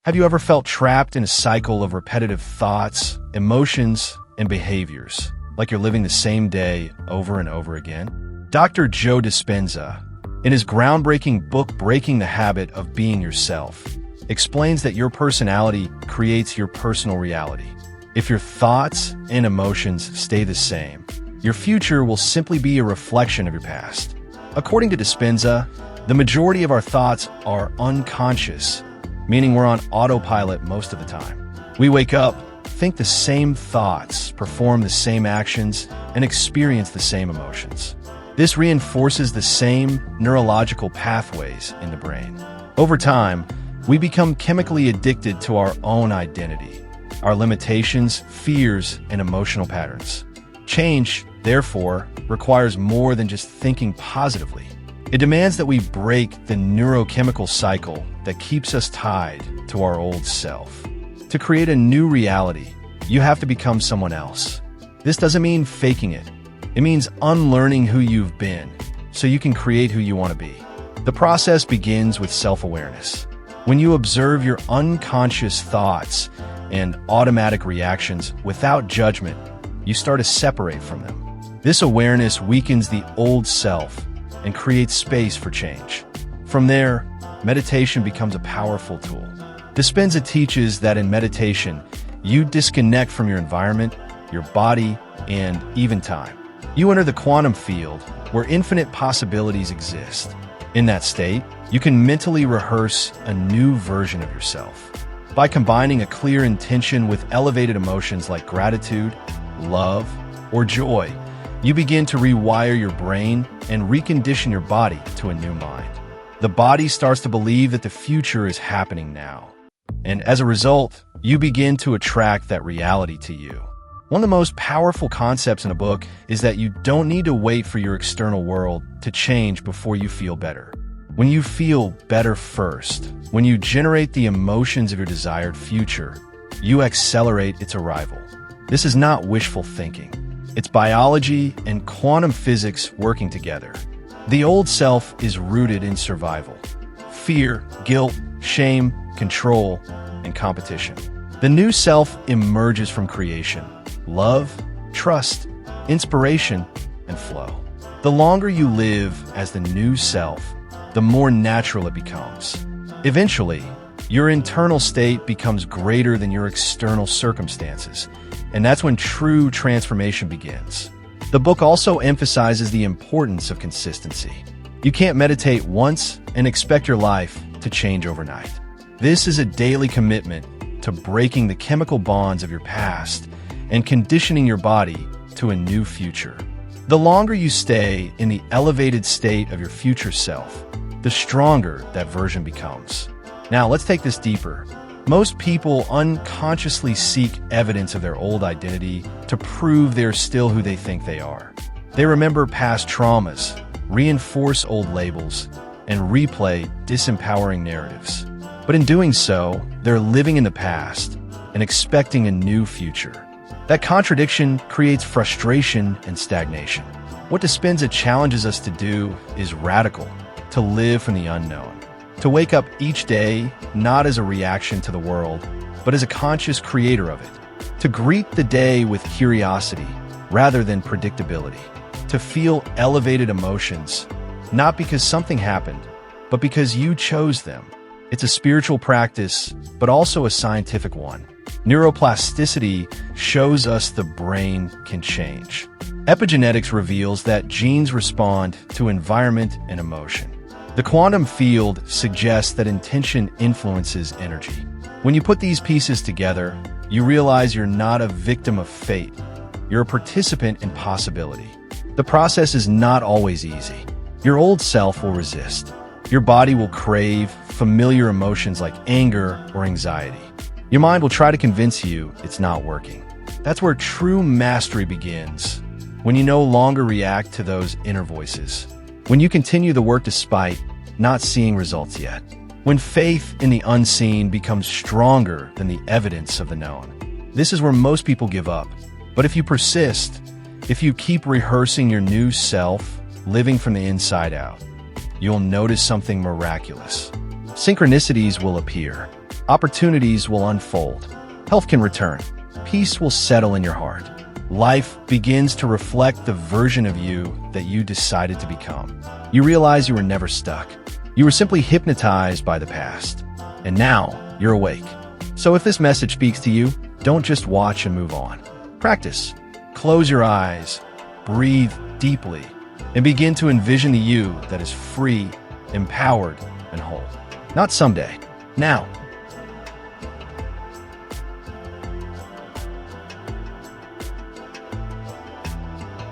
Have you ever felt trapped in a cycle of repetitive thoughts, emotions, and behaviors, like you're living the same day over and over again? Dr. Joe Dispenza, in his groundbreaking book Breaking the Habit of Being Yourself, explains that your personality creates your personal reality. If your thoughts and emotions stay the same, your future will simply be a reflection of your past. According to Dispenza, the majority of our thoughts are unconscious, meaning we're on autopilot most of the time. We wake up, think the same thoughts, perform the same actions, and experience the same emotions. This reinforces the same neurological pathways in the brain. Over time, we become chemically addicted to our own identity, our limitations, fears, and emotional patterns. Change, therefore, requires more than just thinking positively. It demands that we break the neurochemical cycle that keeps us tied to our old self. To create a new reality, you have to become someone else. This doesn't mean faking it. It means unlearning who you've been so you can create who you want to be. The process begins with self-awareness. When you observe your unconscious thoughts and automatic reactions without judgment, you start to separate from them. This awareness weakens the old self and creates space for change. From there, meditation becomes a powerful tool. Dispenza teaches that in meditation, you disconnect from your environment, your body, and even time. You enter the quantum field where infinite possibilities exist. In that state, you can mentally rehearse a new version of yourself. By combining a clear intention with elevated emotions like gratitude, love, or joy, you begin to rewire your brain and recondition your body to a new mind. The body starts to believe that the future is happening now. And as a result, you begin to attract that reality to you. One of the most powerful concepts in a book is that you don't need to wait for your external world to change before you feel better. When you feel better first, when you generate the emotions of your desired future, you accelerate its arrival. This is not wishful thinking. It's biology and quantum physics working together. The old self is rooted in survival. Fear, guilt, shame, control, and competition. The new self emerges from creation, love, trust, inspiration, and flow. The longer you live as the new self, the more natural it becomes. Eventually, your internal state becomes greater than your external circumstances, and that's when true transformation begins. The book also emphasizes the importance of consistency. You can't meditate once and expect your life to change overnight. This is a daily commitment to breaking the chemical bonds of your past and conditioning your body to a new future. The longer you stay in the elevated state of your future self, the stronger that version becomes. Now, let's take this deeper. Most people unconsciously seek evidence of their old identity to prove they're still who they think they are. They remember past traumas, reinforce old labels, and replay disempowering narratives. But in doing so, they're living in the past and expecting a new future. That contradiction creates frustration and stagnation. What Dispenza challenges us to do is radical, to live from the unknown. To wake up each day not as a reaction to the world, but as a conscious creator of it. To greet the day with curiosity rather than predictability. To feel elevated emotions, not because something happened, but because you chose them. It's a spiritual practice, but also a scientific one. Neuroplasticity shows us the brain can change. Epigenetics reveals that genes respond to environment and emotion. The quantum field suggests that intention influences energy. When you put these pieces together, you realize you're not a victim of fate. You're a participant in possibility. The process is not always easy. Your old self will resist. Your body will crave familiar emotions like anger or anxiety. Your mind will try to convince you it's not working. That's where true mastery begins, when you no longer react to those inner voices. When you continue the work despite not seeing results yet. When faith in the unseen becomes stronger than the evidence of the known. This is where most people give up. But if you persist, if you keep rehearsing your new self, living from the inside out, you'll notice something miraculous. Synchronicities will appear. Opportunities will unfold. Health can return. Peace will settle in your heart. Life begins to reflect the version of you that you decided to become. You realize you were never stuck. You were simply hypnotized by the past. And now, you're awake. So if this message speaks to you, don't just watch and move on. Practice. Close your eyes, breathe deeply, and begin to envision the you that is free, empowered, and whole. Not someday. Now.